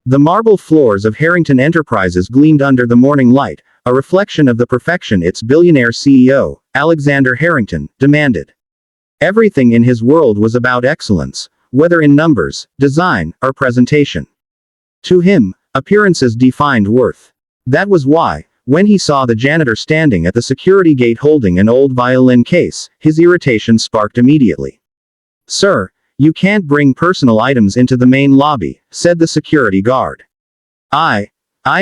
The marble floors of Harrington Enterprises gleamed under the morning light, a reflection of the perfection its billionaire CEO, Alexander Harrington, demanded. Everything in his world was about excellence, whether in numbers, design, or presentation. To him, appearances defined worth. That was why, when he saw the janitor standing at the security gate holding an old violin case, his irritation sparked immediately. "Sir, you can't bring personal items into the main lobby," said the security guard. I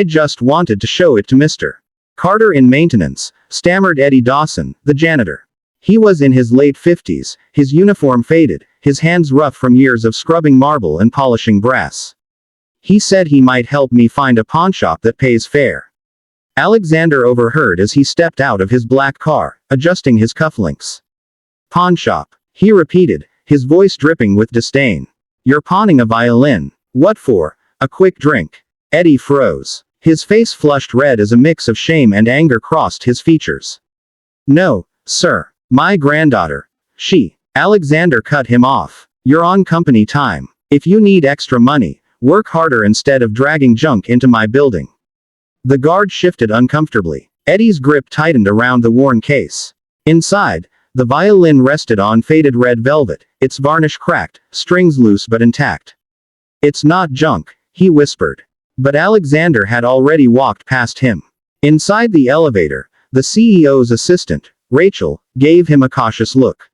just wanted to show it to Mr. Carter in maintenance," stammered Eddie Dawson, the janitor. He was in his late 50s, his uniform faded, his hands rough from years of scrubbing marble and polishing brass. "He said he might help me find a pawnshop that pays fair." Alexander overheard as he stepped out of his black car, adjusting his cufflinks. "Pawnshop," he repeated, his voice dripping with disdain. "You're pawning a violin. What for? A quick drink?" Eddie froze. His face flushed red as a mix of shame and anger crossed his features. "No, sir. My granddaughter. She." Alexander cut him off. "You're on company time. If you need extra money, work harder instead of dragging junk into my building." The guard shifted uncomfortably. Eddie's grip tightened around the worn case. Inside, the violin rested on faded red velvet, its varnish cracked, strings loose but intact. "It's not junk," he whispered. But Alexander had already walked past him. Inside the elevator, the CEO's assistant, Rachel, gave him a cautious look.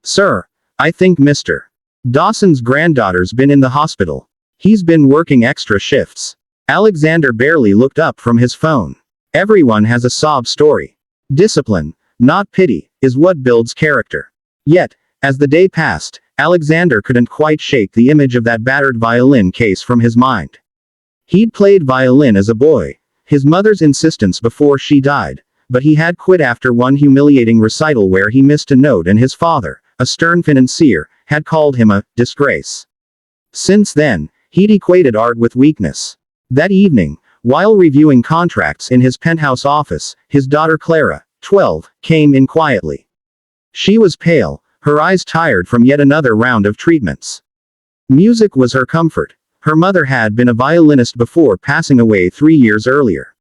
"Sir, I think Mr. Dawson's granddaughter's been in the hospital. He's been working extra shifts." Alexander barely looked up from his phone. Everyone has a sob story. Discipline, not pity, is what builds character. Yet, as the day passed, Alexander couldn't quite shake the image of that battered violin case from his mind. He'd played violin as a boy, his mother's insistence before she died, but he had quit after one humiliating recital where he missed a note and his father, a stern financier, had called him a disgrace. Since then, he'd equated art with weakness. That evening, while reviewing contracts in his penthouse office, his daughter Clara, 12, came in quietly. She was pale, her eyes tired from yet another round of treatments. Music was her comfort. Her mother had been a violinist before passing away 3 years earlier.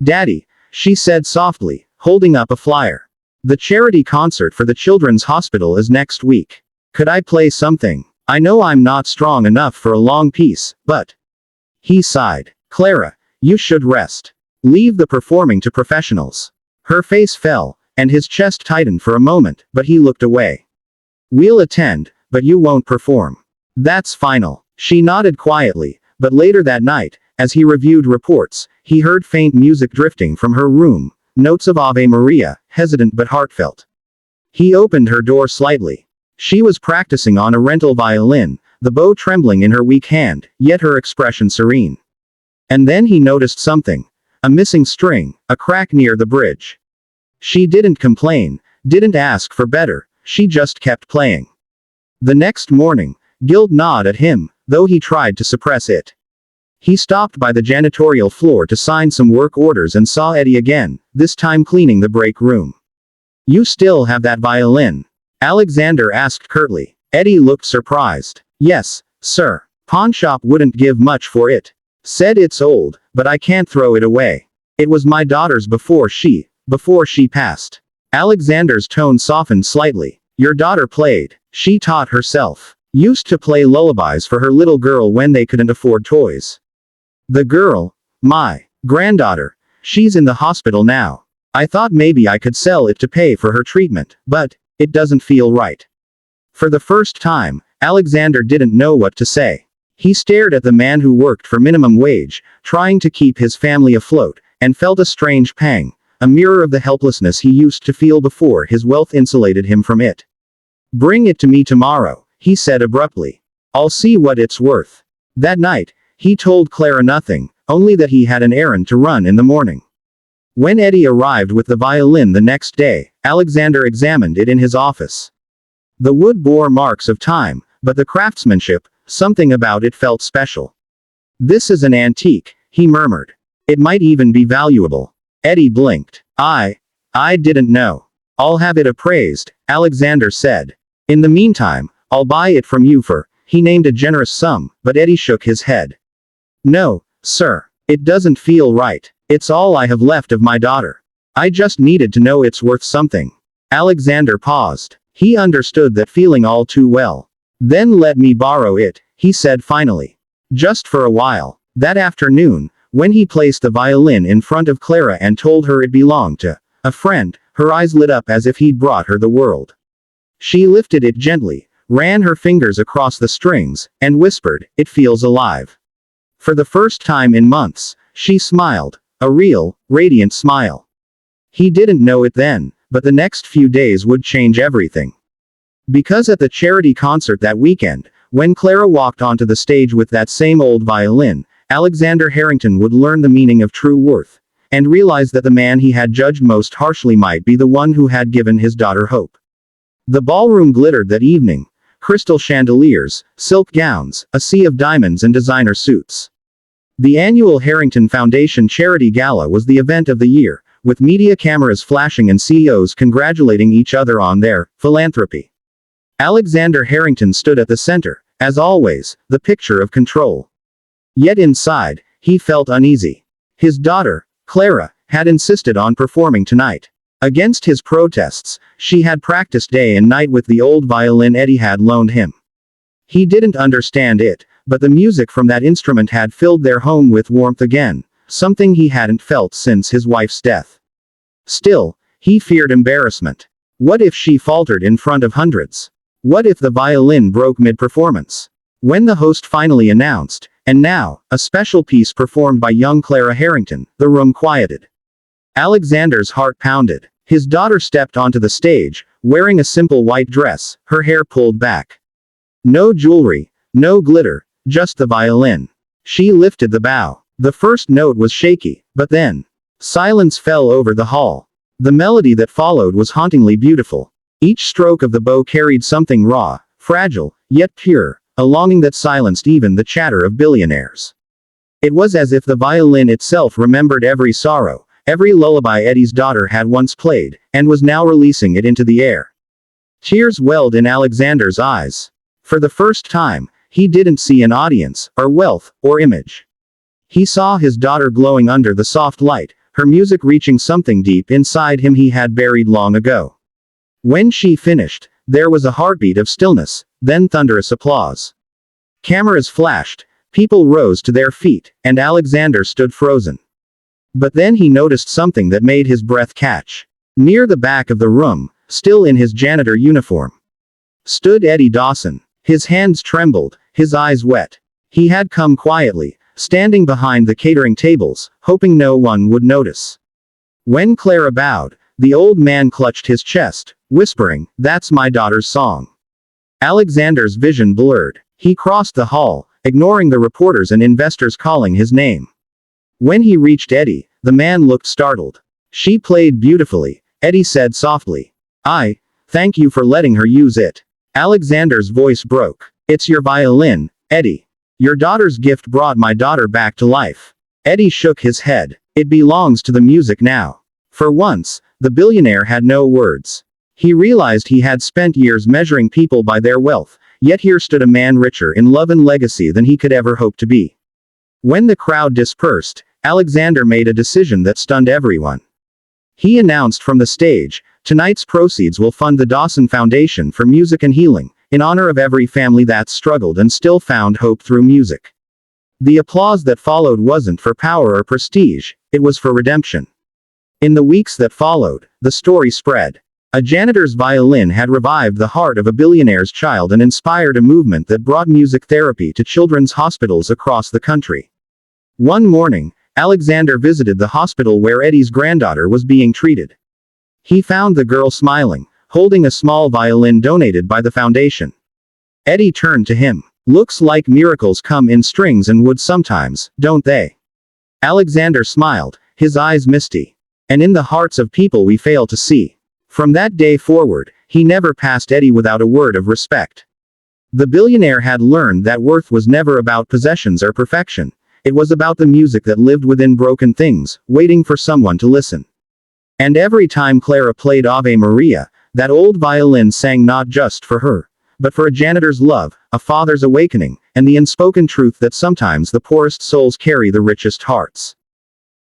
"Daddy," she said softly, holding up a flyer. "The charity concert for the children's hospital is next week. Could I play something? I know I'm not strong enough for a long piece, but..." He sighed. "Clara, you should rest. Leave the performing to professionals." Her face fell, and his chest tightened for a moment, but he looked away. "We'll attend, but you won't perform. That's final." She nodded quietly, but later that night, as he reviewed reports, he heard faint music drifting from her room, notes of Ave Maria, hesitant but heartfelt. He opened her door slightly. She was practicing on a rental violin, the bow trembling in her weak hand, yet her expression serene. And then he noticed something. A missing string, a crack near the bridge. She didn't complain, didn't ask for better, she just kept playing. The next morning, guilt gnawed at him, though he tried to suppress it. He stopped by the janitorial floor to sign some work orders and saw Eddie again, this time cleaning the break room. "You still have that violin?" Alexander asked curtly. Eddie looked surprised. "Yes, sir. Pawnshop wouldn't give much for it. Said it's old, but I can't throw it away. It was my daughter's before she passed." Alexander's tone softened slightly. "Your daughter played. She taught herself. Used to play lullabies for her little girl when they couldn't afford toys." "The girl? My granddaughter. She's in the hospital now. I thought maybe I could sell it to pay for her treatment, but it doesn't feel right." For the first time, Alexander didn't know what to say. He stared at the man who worked for minimum wage, trying to keep his family afloat, and felt a strange pang, a mirror of the helplessness he used to feel before his wealth insulated him from it. "Bring it to me tomorrow," he said abruptly. "I'll see what it's worth." That night, he told Clara nothing, only that he had an errand to run in the morning. When Eddie arrived with the violin the next day, Alexander examined it in his office. The wood bore marks of time, but the craftsmanship, something about it felt special. "This is an antique," he murmured. "It might even be valuable." Eddie blinked. I didn't know. I'll have it appraised," Alexander said. "In the meantime, I'll buy it from you for..." He named a generous sum, but Eddie shook his head. No, sir. It doesn't feel right. It's all I have left of my daughter. I just needed to know it's worth something. Alexander paused. He understood that feeling all too well. Then let me borrow it, he said finally. Just for a while. That afternoon, when he placed the violin in front of Clara and told her it belonged to a friend, her eyes lit up as if he'd brought her the world. She lifted it gently, ran her fingers across the strings, and whispered, "It feels alive." For the first time in months, she smiled, a real, radiant smile. He didn't know it then, but the next few days would change everything. Because at the charity concert that weekend, when Clara walked onto the stage with that same old violin, Alexander Harrington would learn the meaning of true worth, and realize that the man he had judged most harshly might be the one who had given his daughter hope. The ballroom glittered that evening. Crystal chandeliers, silk gowns, a sea of diamonds and designer suits. The annual Harrington Foundation Charity Gala was the event of the year, with media cameras flashing and CEOs congratulating each other on their philanthropy. Alexander Harrington stood at the center, as always, the picture of control. Yet inside, he felt uneasy. His daughter, Clara, had insisted on performing tonight. Against his protests, she had practiced day and night with the old violin Eddie had loaned him. He didn't understand it, but the music from that instrument had filled their home with warmth again, something he hadn't felt since his wife's death. Still, he feared embarrassment. What if she faltered in front of hundreds? What if the violin broke mid-performance? When the host finally announced, "And now, a special piece performed by young Clara Harrington," the room quieted. Alexander's heart pounded. His daughter stepped onto the stage, wearing a simple white dress, her hair pulled back. No jewelry, no glitter, just the violin. She lifted the bow. The first note was shaky, but then, silence fell over the hall. The melody that followed was hauntingly beautiful. Each stroke of the bow carried something raw, fragile, yet pure, a longing that silenced even the chatter of billionaires. It was as if the violin itself remembered every sorrow, every lullaby Eddie's daughter had once played, and was now releasing it into the air. Tears welled in Alexander's eyes. For the first time, he didn't see an audience, or wealth, or image. He saw his daughter glowing under the soft light, her music reaching something deep inside him he had buried long ago. When she finished, there was a heartbeat of stillness, then thunderous applause. Cameras flashed, people rose to their feet, and Alexander stood frozen. But then he noticed something that made his breath catch. Near the back of the room, still in his janitor uniform, stood Eddie Dawson. His hands trembled, his eyes wet. He had come quietly, standing behind the catering tables, hoping no one would notice. When Clara bowed, the old man clutched his chest, whispering, "That's my daughter's song." Alexander's vision blurred. He crossed the hall, ignoring the reporters and investors calling his name. When he reached Eddie, the man looked startled. "She played beautifully," Eddie said softly. Thank you for letting her use it." Alexander's voice broke. "It's your violin, Eddie. Your daughter's gift brought my daughter back to life." Eddie shook his head. "It belongs to the music now." For once, the billionaire had no words. He realized he had spent years measuring people by their wealth, yet here stood a man richer in love and legacy than he could ever hope to be. When the crowd dispersed, Alexander made a decision that stunned everyone. He announced from the stage, "Tonight's proceeds will fund the Dawson Foundation for Music and Healing, in honor of every family that's struggled and still found hope through music." The applause that followed wasn't for power or prestige, it was for redemption. In the weeks that followed, the story spread. A janitor's violin had revived the heart of a billionaire's child and inspired a movement that brought music therapy to children's hospitals across the country. One morning, Alexander visited the hospital where Eddie's granddaughter was being treated. He found the girl smiling, holding a small violin donated by the foundation. Eddie turned to him. "Looks like miracles come in strings and wood sometimes, don't they?" Alexander smiled, his eyes misty. "And in the hearts of people we fail to see." From that day forward, he never passed Eddie without a word of respect. The billionaire had learned that worth was never about possessions or perfection. It was about the music that lived within broken things, waiting for someone to listen. And every time Clara played Ave Maria, that old violin sang not just for her, but for a janitor's love, a father's awakening, and the unspoken truth that sometimes the poorest souls carry the richest hearts.